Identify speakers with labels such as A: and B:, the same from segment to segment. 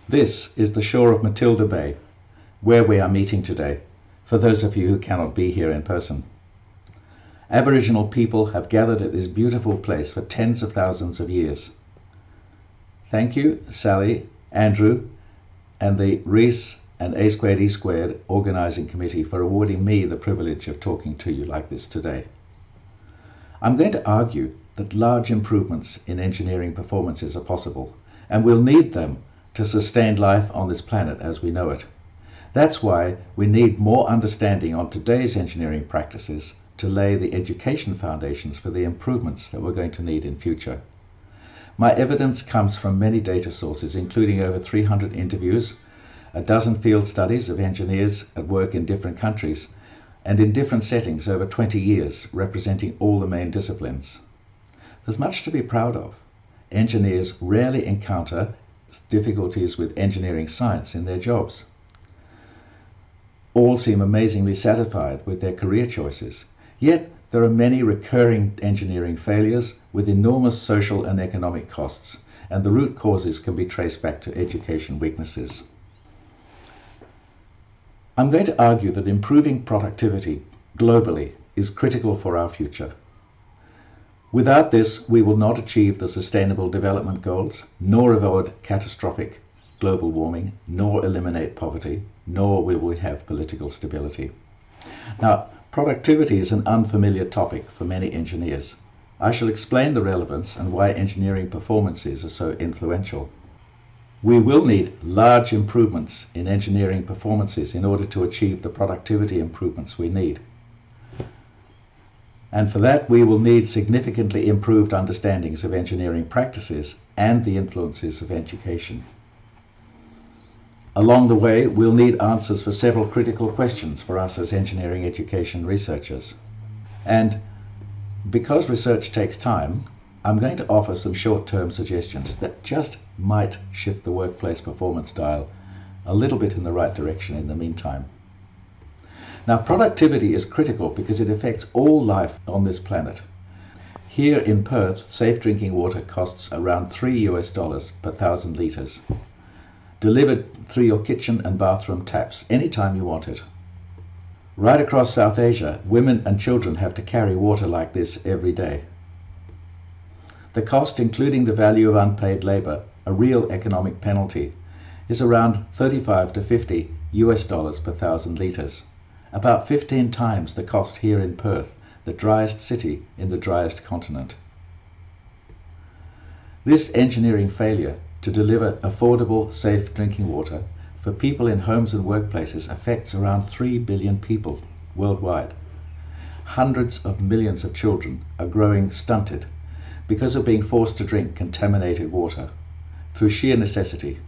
A: This is the shore of Matilda Bay, where we are meeting today, for those of you who cannot be here in person. Aboriginal people have gathered at this beautiful place for tens of thousands of years. Thank you, Sally, Andrew, and the REES and A²E² organising committee for awarding me the privilege of talking to you like this today. I'm going to argue that large improvements in engineering performances are possible, and we'll need them to sustain life on this planet as we know it. That's why we need more understanding on today's engineering practices to lay the education foundations for the improvements that we're going to need in future. My evidence comes from many data sources, including over 300 interviews, a dozen field studies of engineers at work in different countries, and in different settings over 20 years, representing all the main disciplines. There's much to be proud of. Engineers rarely encounter difficulties with engineering science in their jobs. All seem amazingly satisfied with their career choices. Yet there are many recurring engineering failures with enormous social and economic costs, and the root causes can be traced back to education weaknesses. I'm going to argue that improving productivity globally is critical for our future. Without this, we will not achieve the Sustainable Development Goals, nor avoid catastrophic global warming, nor eliminate poverty, nor will we have political stability. Now, productivity is an unfamiliar topic for many engineers. I shall explain the relevance and why engineering performances are so influential. We will need large improvements in engineering performances in order to achieve the productivity improvements we need. And for that, we will need significantly improved understandings of engineering practices and the influences of education. Along the way, we'll need answers for several critical questions for us as engineering education researchers. And because research takes time, I'm going to offer some short-term suggestions that just might shift the workplace performance dial a little bit in the right direction in the meantime. Now, productivity is critical because it affects all life on this planet. Here in Perth, safe drinking water costs around $3 per 1,000 litres, delivered through your kitchen and bathroom taps anytime you want it. Right across South Asia, women and children have to carry water like this every day. The cost, including the value of unpaid labour, a real economic penalty, is around $35 to $50 per 1,000 litres, about 15 times the cost here in Perth, the driest city in the driest continent. This engineering failure to deliver affordable, safe drinking water for people in homes and workplaces affects around 3 billion people worldwide. Hundreds of millions of children are growing stunted because of being forced to drink contaminated water through sheer necessity.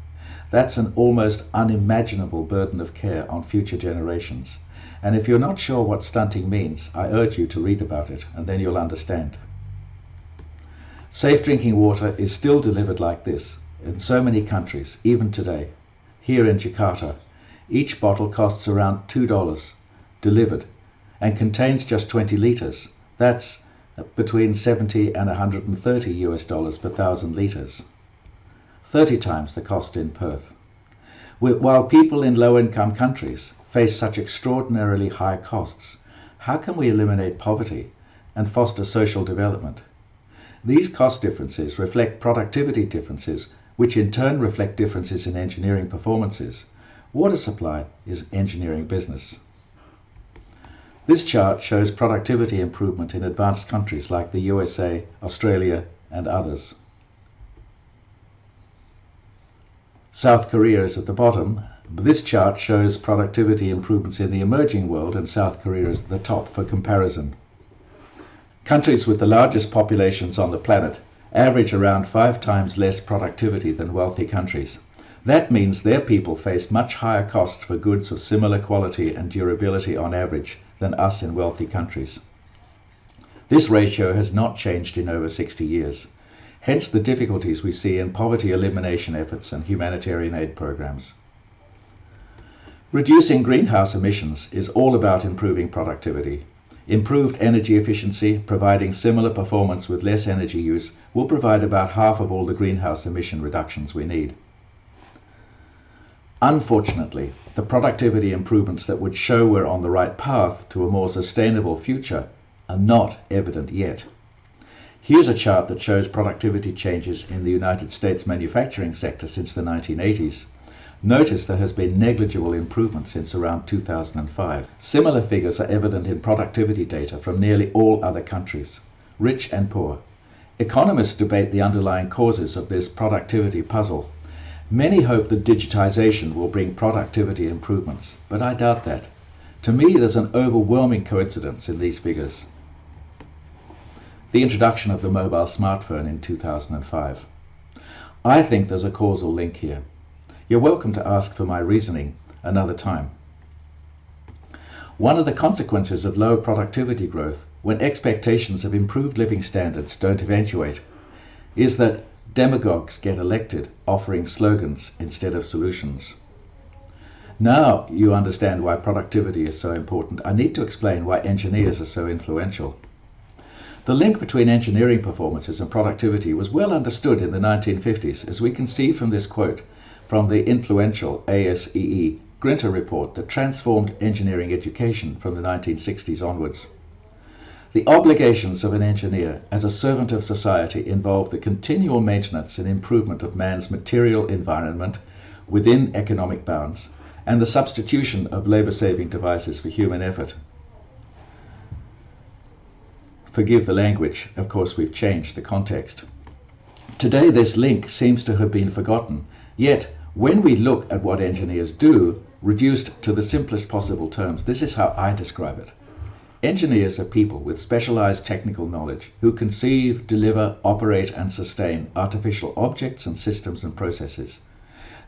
A: That's an almost unimaginable burden of care on future generations. And if you're not sure what stunting means, I urge you to read about it, and then you'll understand. Safe drinking water is still delivered like this in so many countries, even today. Here in Jakarta, each bottle costs around $2 delivered and contains just 20 litres. That's between 70 and $130 per 1,000 litres. 30 times the cost in Perth. While people in low-income countries face such extraordinarily high costs, how can we eliminate poverty and foster social development? These cost differences reflect productivity differences, which in turn reflect differences in engineering performances. Water supply is engineering business. This chart shows productivity improvement in advanced countries like the USA, Australia, and others. South Korea is at the bottom, but this chart shows productivity improvements in the emerging world, and South Korea is at the top for comparison. Countries with the largest populations on the planet average around 5 times less productivity than wealthy countries. That means their people face much higher costs for goods of similar quality and durability on average than us in wealthy countries. This ratio has not changed in over 60 years. Hence the difficulties we see in poverty elimination efforts and humanitarian aid programs. Reducing greenhouse emissions is all about improving productivity. Improved energy efficiency, providing similar performance with less energy use, will provide about half of all the greenhouse emission reductions we need. Unfortunately, the productivity improvements that would show we're on the right path to a more sustainable future are not evident yet. Here's a chart that shows productivity changes in the United States manufacturing sector since the 1980s. Notice there has been negligible improvement since around 2005. Similar figures are evident in productivity data from nearly all other countries, rich and poor. Economists debate the underlying causes of this productivity puzzle. Many hope that digitization will bring productivity improvements, but I doubt that. To me, there's an overwhelming coincidence in these figures. The introduction of the mobile smartphone in 2005. I think there's a causal link here. You're welcome to ask for my reasoning another time. One of the consequences of low productivity growth, when expectations of improved living standards don't eventuate, is that demagogues get elected offering slogans instead of solutions. Now you understand why productivity is so important. I need to explain why engineers are so influential. The link between engineering performances and productivity was well understood in the 1950s, as we can see from this quote from the influential AAEE Grinter report that transformed engineering education from the 1960s onwards. The obligations of an engineer as a servant of society involve the continual maintenance and improvement of man's material environment within economic bounds and the substitution of labor-saving devices for human effort. Forgive the language, of course we've changed the context. Today this link seems to have been forgotten, yet when we look at what engineers do, reduced to the simplest possible terms, this is how I describe it. Engineers are people with specialized technical knowledge who conceive, deliver, operate and sustain artificial objects and systems and processes.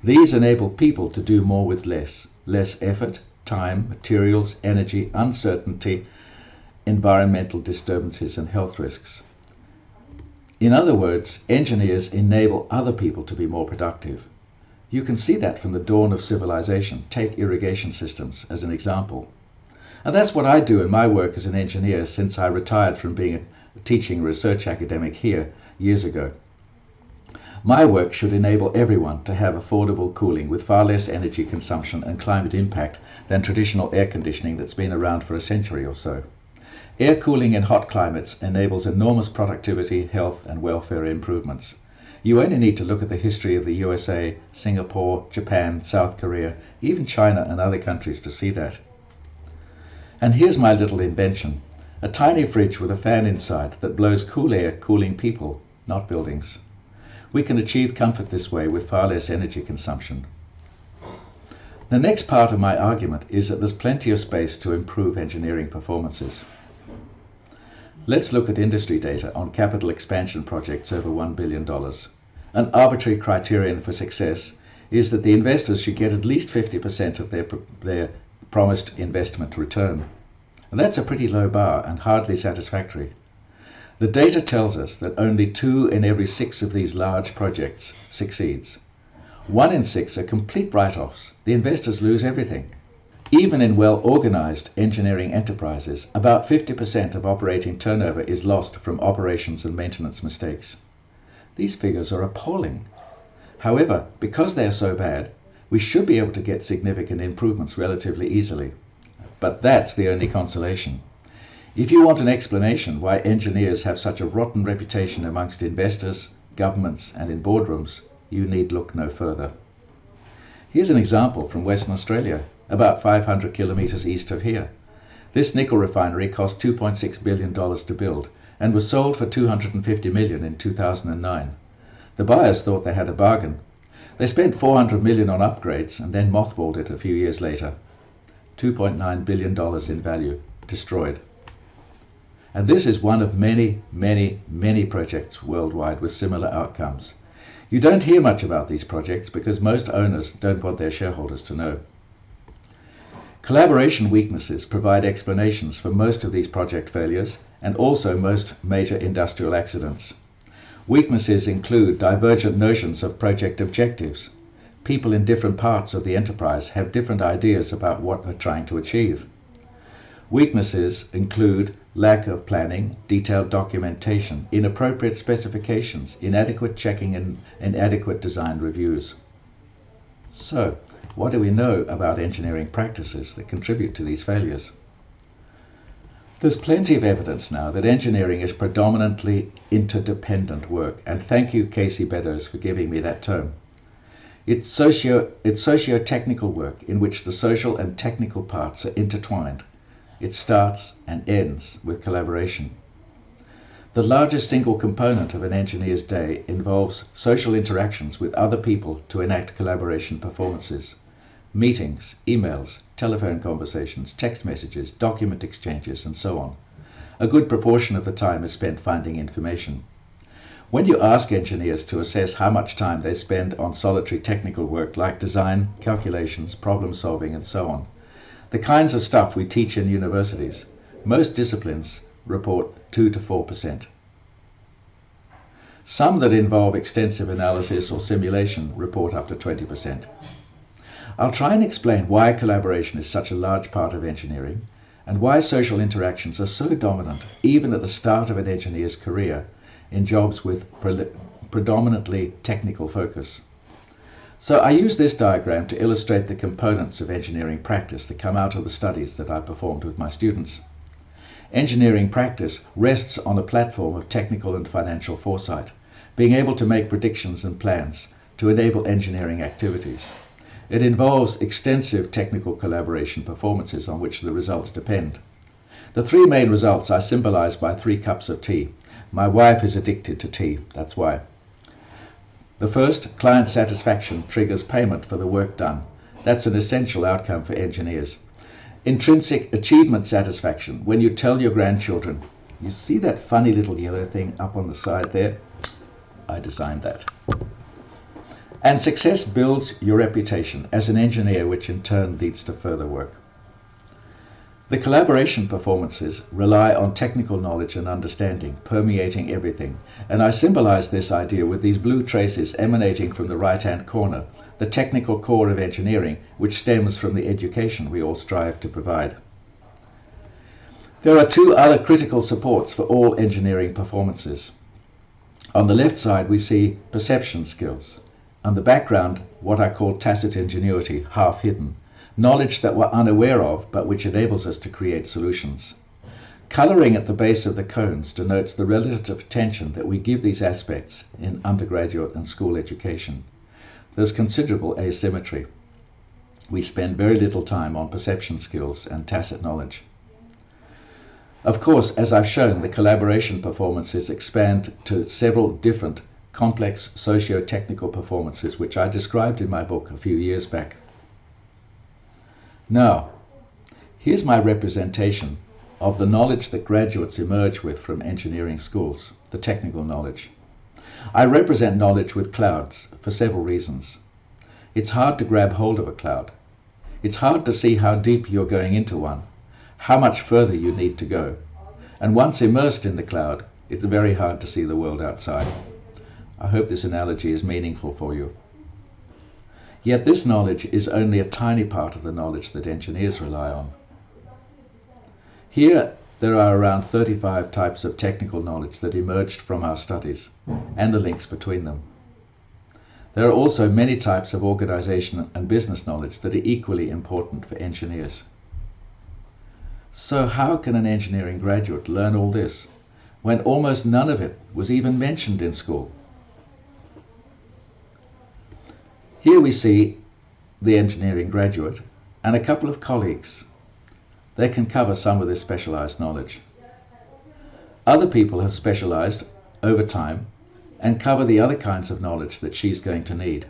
A: These enable people to do more with less effort, time, materials, energy, uncertainty, environmental disturbances and health risks. In other words, engineers enable other people to be more productive. You can see that from the dawn of civilization. Take irrigation systems as an example. And that's what I do in my work as an engineer since I retired from being a teaching research academic here years ago. My work should enable everyone to have affordable cooling with far less energy consumption and climate impact than traditional air conditioning that's been around for a century or so. Air cooling in hot climates enables enormous productivity, health and welfare improvements. You only need to look at the history of the USA, Singapore, Japan, South Korea, even China and other countries to see that. And here's my little invention, a tiny fridge with a fan inside that blows cool air cooling people, not buildings. We can achieve comfort this way with far less energy consumption. The next part of my argument is that there's plenty of space to improve engineering performances. Let's look at industry data on capital expansion projects over $1 billion. An arbitrary criterion for success is that the investors should get at least 50% of their promised investment return. And that's a pretty low bar and hardly satisfactory. The data tells us that only 2 in every 6 of these large projects succeeds. 1 in 6 are complete write-offs. The investors lose everything. Even in well-organized engineering enterprises, about 50% of operating turnover is lost from operations and maintenance mistakes. These figures are appalling. However, because they are so bad, we should be able to get significant improvements relatively easily. But that's the only consolation. If you want an explanation why engineers have such a rotten reputation amongst investors, governments, and in boardrooms, you need look no further. Here's an example from Western Australia, about 500 kilometers east of here. This nickel refinery cost $2.6 billion to build and was sold for $250 million in 2009. The buyers thought they had a bargain. They spent $400 million on upgrades and then mothballed it a few years later. $2.9 billion in value, destroyed. And this is one of many, many, many projects worldwide with similar outcomes. You don't hear much about these projects because most owners don't want their shareholders to know. Collaboration weaknesses provide explanations for most of these project failures and also most major industrial accidents. Weaknesses include divergent notions of project objectives. People in different parts of the enterprise have different ideas about what they're trying to achieve. Weaknesses include lack of planning, detailed documentation, inappropriate specifications, inadequate checking and inadequate design reviews. So, what do we know about engineering practices that contribute to these failures? There's plenty of evidence now that engineering is predominantly interdependent work, and thank you, Casey Beddoes, for giving me that term. It's socio-technical work in which the social and technical parts are intertwined. It starts and ends with collaboration. The largest single component of an engineer's day involves social interactions with other people to enact collaboration performances. Meetings, emails, telephone conversations, text messages, document exchanges, and so on. A good proportion of the time is spent finding information. When you ask engineers to assess how much time they spend on solitary technical work like design, calculations, problem solving, and so on, the kinds of stuff we teach in universities, most disciplines report 2 to 4%. Some that involve extensive analysis or simulation report up to 20%. I'll try and explain why collaboration is such a large part of engineering and why social interactions are so dominant even at the start of an engineer's career in jobs with predominantly technical focus. So I use this diagram to illustrate the components of engineering practice that come out of the studies that I performed with my students. Engineering practice rests on a platform of technical and financial foresight, being able to make predictions and plans to enable engineering activities. It involves extensive technical collaboration performances on which the results depend. The three main results I symbolize by 3 cups of tea. My wife is addicted to tea, that's why. The first, client satisfaction, triggers payment for the work done. That's an essential outcome for engineers. Intrinsic achievement satisfaction, when you tell your grandchildren, you see that funny little yellow thing up on the side there? I designed that. And success builds your reputation as an engineer, which in turn leads to further work. The collaboration performances rely on technical knowledge and understanding, permeating everything, and I symbolize this idea with these blue traces emanating from the right-hand corner, the technical core of engineering, which stems from the education we all strive to provide. There are 2 other critical supports for all engineering performances. On the left side, we see perception skills. On the background, what I call tacit ingenuity, half hidden, knowledge that we're unaware of, but which enables us to create solutions. Coloring at the base of the cones denotes the relative attention that we give these aspects in undergraduate and school education. There's considerable asymmetry. We spend very little time on perception skills and tacit knowledge. Of course, as I've shown, the collaboration performances expand to several different complex socio-technical performances, which I described in my book a few years back. Now, here's my representation of the knowledge that graduates emerge with from engineering schools, the technical knowledge. I represent knowledge with clouds for several reasons. It's hard to grab hold of a cloud. It's hard to see how deep you're going into one, how much further you need to go. And once immersed in the cloud, it's very hard to see the world outside. I hope this analogy is meaningful for you. Yet this knowledge is only a tiny part of the knowledge that engineers rely on. Here, there are around 35 types of technical knowledge that emerged from our studies, and the links between them. There are also many types of organization and business knowledge that are equally important for engineers. So how can an engineering graduate learn all this, when almost none of it was even mentioned in school? Here we see the engineering graduate and a couple of colleagues. They can cover some of this specialized knowledge. Other people have specialized over time and cover the other kinds of knowledge that she's going to need.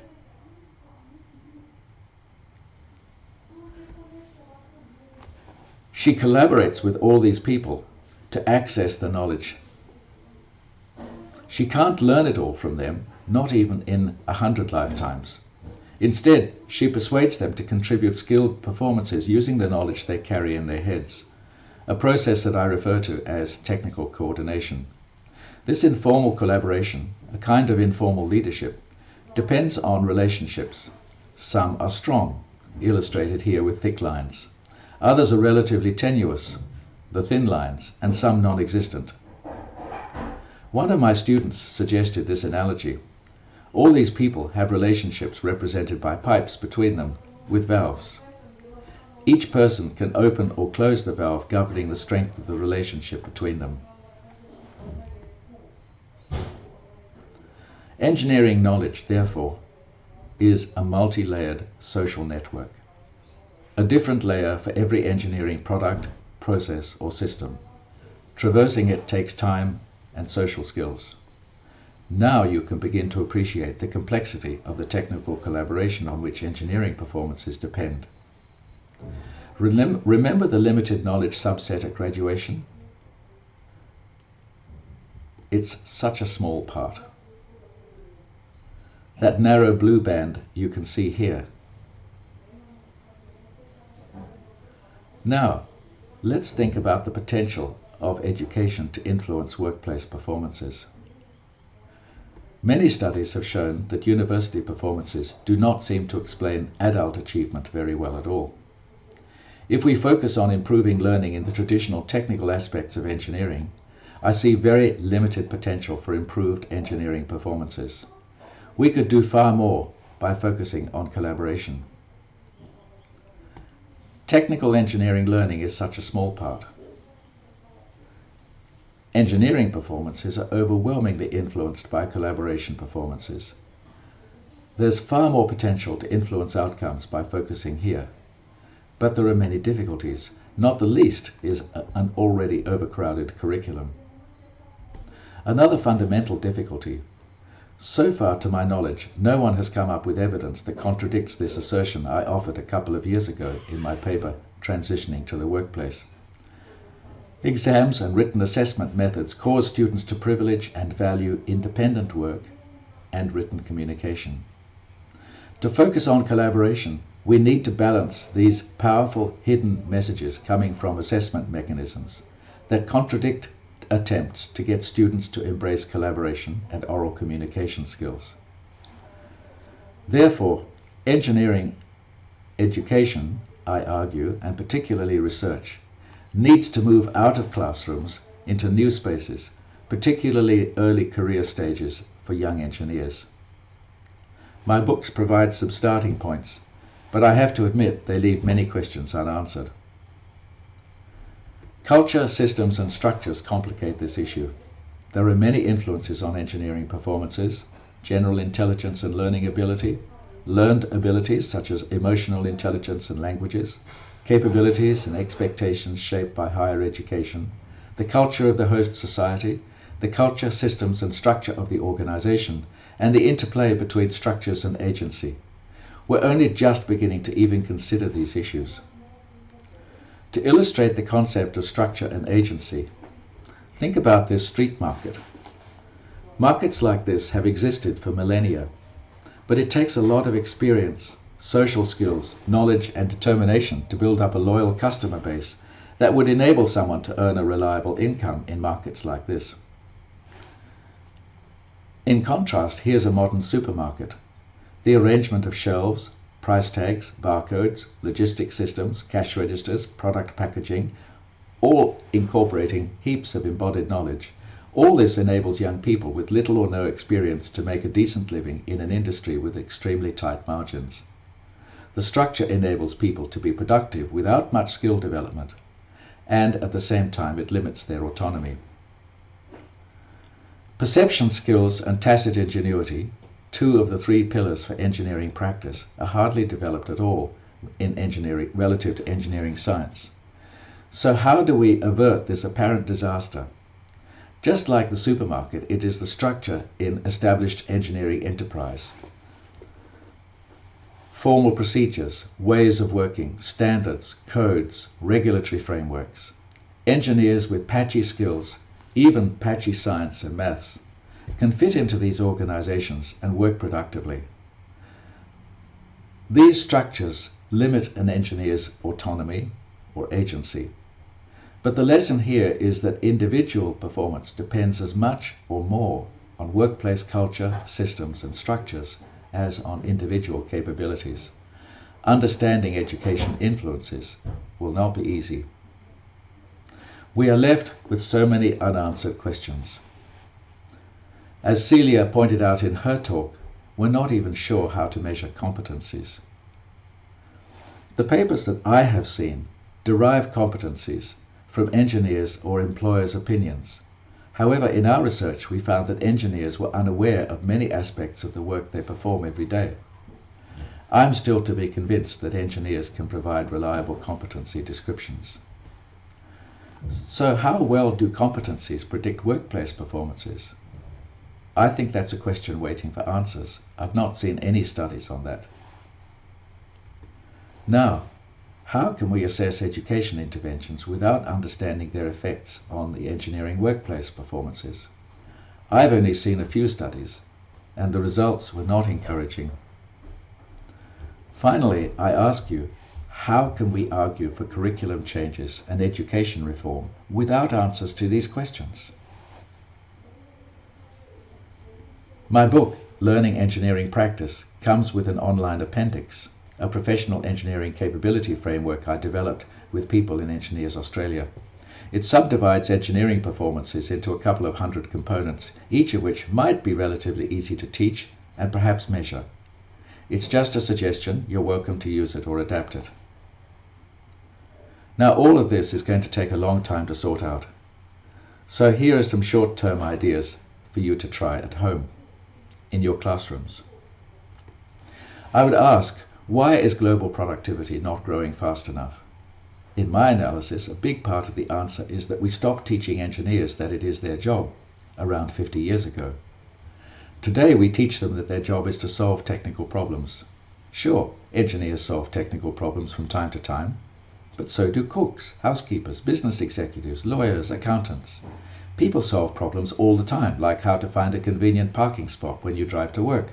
A: She collaborates with all these people to access the knowledge. She can't learn it all from them, not even in 100 lifetimes. Instead, she persuades them to contribute skilled performances using the knowledge they carry in their heads, a process that I refer to as technical coordination. This informal collaboration, a kind of informal leadership, depends on relationships. Some are strong, illustrated here with thick lines. Others are relatively tenuous, the thin lines, and some non-existent. One of my students suggested this analogy. All these people have relationships represented by pipes between them, with valves. Each person can open or close the valve governing the strength of the relationship between them. Engineering knowledge, therefore, is a multi-layered social network. A different layer for every engineering product, process, or system. Traversing it takes time and social skills. Now you can begin to appreciate the complexity of the technical collaboration on which engineering performances depend. Remember the limited knowledge subset at graduation? It's such a small part. That narrow blue band you can see here. Now, let's think about the potential of education to influence workplace performances. Many studies have shown that university performances do not seem to explain adult achievement very well at all. If we focus on improving learning in the traditional technical aspects of engineering, I see very limited potential for improved engineering performances. We could do far more by focusing on collaboration. Technical engineering learning is such a small part. Engineering performances are overwhelmingly influenced by collaboration performances. There's far more potential to influence outcomes by focusing here. But there are many difficulties, not the least is an already overcrowded curriculum. Another fundamental difficulty. So far, to my knowledge, no one has come up with evidence that contradicts this assertion I offered a couple of years ago in my paper, Transitioning to the Workplace. Exams and written assessment methods cause students to privilege and value independent work and written communication. To focus on collaboration, we need to balance these powerful hidden messages coming from assessment mechanisms that contradict attempts to get students to embrace collaboration and oral communication skills. Therefore, engineering education, I argue, and particularly research, needs to move out of classrooms into new spaces, particularly early career stages for young engineers. My books provide some starting points, but I have to admit they leave many questions unanswered. Culture, systems, and structures complicate this issue. There are many influences on engineering performances: general intelligence and learning ability, learned abilities such as emotional intelligence and languages, capabilities and expectations shaped by higher education, the culture of the host society, the culture, systems, and structure of the organization, and the interplay between structures and agency. We're only just beginning to even consider these issues. To illustrate the concept of structure and agency, think about this street market. Markets like this have existed for millennia, but it takes a lot of experience, social skills, knowledge, and determination to build up a loyal customer base that would enable someone to earn a reliable income in markets like this. In contrast, here's a modern supermarket. The arrangement of shelves, price tags, barcodes, logistic systems, cash registers, product packaging, all incorporating heaps of embodied knowledge. All this enables young people with little or no experience to make a decent living in an industry with extremely tight margins. The structure enables people to be productive without much skill development, and at the same time it limits their autonomy. Perception skills and tacit ingenuity, two of the three pillars for engineering practice, are hardly developed at all in engineering relative to engineering science. So how do we avert this apparent disaster? Just like the supermarket, it is the structure in established engineering enterprise. Formal procedures, ways of working, standards, codes, regulatory frameworks. Engineers with patchy skills, even patchy science and maths, can fit into these organizations and work productively. These structures limit an engineer's autonomy or agency. But the lesson here is that individual performance depends as much or more on workplace culture, systems, and structures as on individual capabilities. Understanding education influences will not be easy. We are left with so many unanswered questions. As Celia pointed out in her talk, we're not even sure how to measure competencies. The papers that I have seen derive competencies from engineers or employers' opinions. However, in our research, we found that engineers were unaware of many aspects of the work they perform every day. I'm still to be convinced that engineers can provide reliable competency descriptions. So how well do competencies predict workplace performances? I think that's a question waiting for answers. I've not seen any studies on that. Now, how can we assess education interventions without understanding their effects on the engineering workplace performances? I've only seen a few studies, and the results were not encouraging. Finally, I ask you, how can we argue for curriculum changes and education reform without answers to these questions? My book, Learning Engineering Practice, comes with an online appendix, a professional engineering capability framework I developed with people in Engineers Australia. It subdivides engineering performances into a couple of hundred components, each of which might be relatively easy to teach and perhaps measure. It's just a suggestion. You're welcome to use it or adapt it. Now, all of this is going to take a long time to sort out. So here are some short-term ideas for you to try at home, in your classrooms. I would ask, why is global productivity not growing fast enough? In my analysis, a big part of the answer is that we stopped teaching engineers that it is their job around 50 years ago. Today we teach them that their job is to solve technical problems. Sure, engineers solve technical problems from time to time, but so do cooks, housekeepers, business executives, lawyers, accountants. People solve problems all the time, like how to find a convenient parking spot when you drive to work.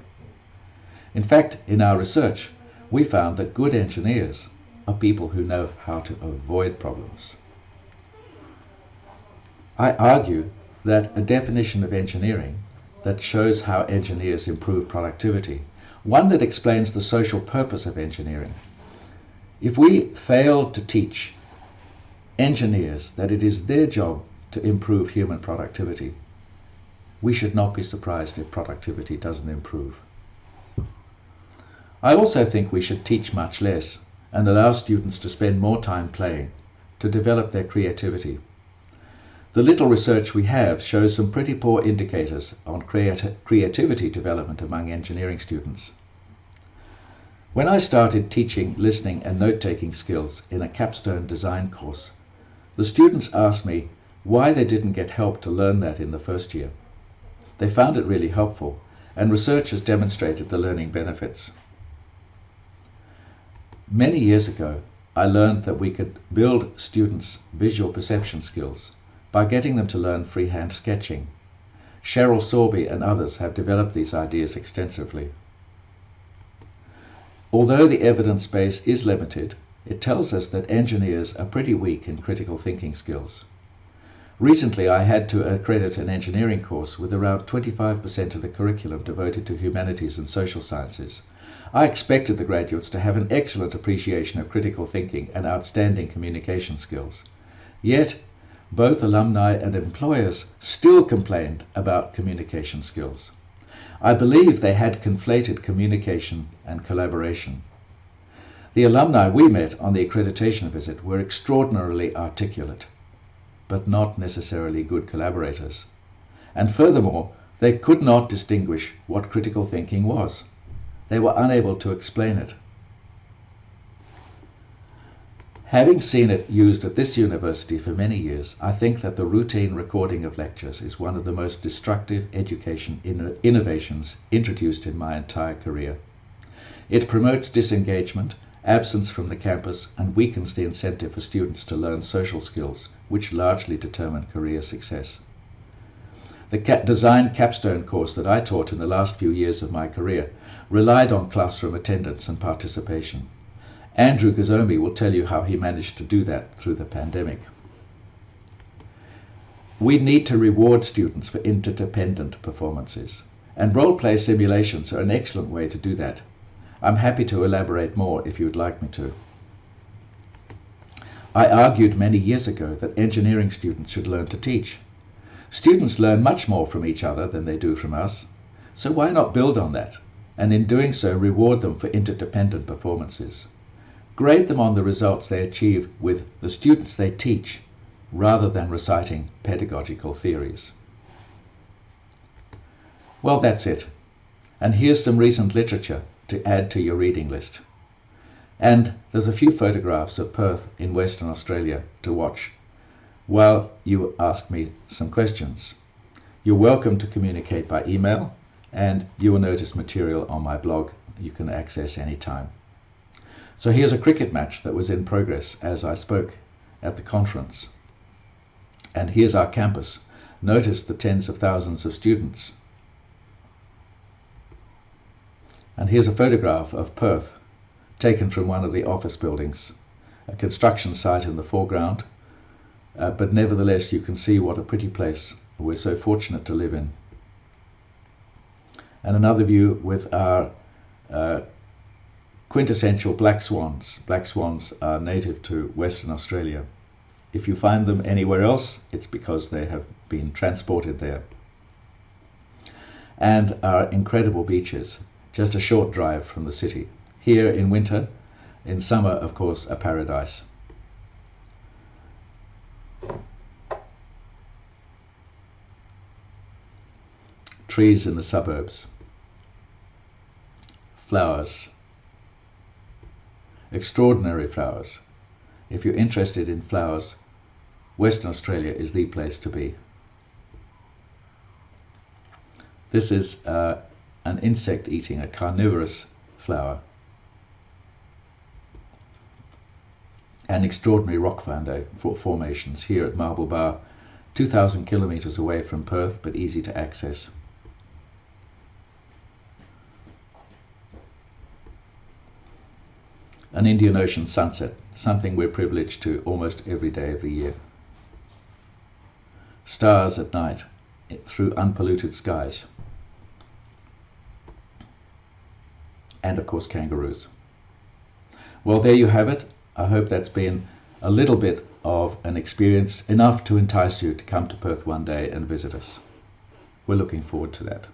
A: In fact, in our research, we found that good engineers are people who know how to avoid problems. I argue that a definition of engineering that shows how engineers improve productivity, one that explains the social purpose of engineering. If we fail to teach engineers that it is their job to improve human productivity, we should not be surprised if productivity doesn't improve. I also think we should teach much less and allow students to spend more time playing, to develop their creativity. The little research we have shows some pretty poor indicators on creativity development among engineering students. When I started teaching listening and note-taking skills in a capstone design course, the students asked me why they didn't get help to learn that in the first year. They found it really helpful, and research has demonstrated the learning benefits. Many years ago, I learned that we could build students' visual perception skills by getting them to learn freehand sketching. Cheryl Sorby and others have developed these ideas extensively. Although the evidence base is limited, it tells us that engineers are pretty weak in critical thinking skills. Recently, I had to accredit an engineering course with around 25% of the curriculum devoted to humanities and social sciences. I expected the graduates to have an excellent appreciation of critical thinking and outstanding communication skills. Yet, both alumni and employers still complained about communication skills. I believe they had conflated communication and collaboration. The alumni we met on the accreditation visit were extraordinarily articulate, but not necessarily good collaborators. And furthermore, they could not distinguish what critical thinking was. They were unable to explain it. Having seen it used at this university for many years, I think that the routine recording of lectures is one of the most destructive education innovations introduced in my entire career. It promotes disengagement, absence from the campus, and weakens the incentive for students to learn social skills, which largely determine career success. The design capstone course that I taught in the last few years of my career relied on classroom attendance and participation. Andrew Gazomi will tell you how he managed to do that through the pandemic. We need to reward students for interdependent performances, and role-play simulations are an excellent way to do that. I'm happy to elaborate more if you would like me to. I argued many years ago that engineering students should learn to teach. Students learn much more from each other than they do from us, so why not build on that, and in doing so reward them for interdependent performances? Grade them on the results they achieve with the students they teach, rather than reciting pedagogical theories. Well, that's it. And here's some recent literature to add to your reading list. And there's a few photographs of Perth in Western Australia to watch while you ask me some questions. You're welcome to communicate by email, and you will notice material on my blog you can access anytime. So here's a cricket match that was in progress as I spoke at the conference. And here's our campus. Notice the tens of thousands of students. And here's a photograph of Perth taken from one of the office buildings, a construction site in the foreground, but nevertheless you can see what a pretty place we're so fortunate to live in. And another view with our quintessential black swans. Black swans are native to Western Australia. If you find them anywhere else, it's because they have been transported there. And our incredible beaches, just a short drive from the city. Here in winter, in summer, of course, a paradise. Trees in the suburbs. Flowers. Extraordinary flowers. If you're interested in flowers, Western Australia is the place to be. This is an insect eating, a carnivorous flower. And extraordinary rock formations here at Marble Bar, 2,000 kilometres away from Perth, but easy to access. An Indian Ocean sunset, something we're privileged to almost every day of the year. Stars at night through unpolluted skies. And of course kangaroos. Well, there you have it. I hope that's been a little bit of an experience, enough to entice you to come to Perth one day and visit us. We're looking forward to that.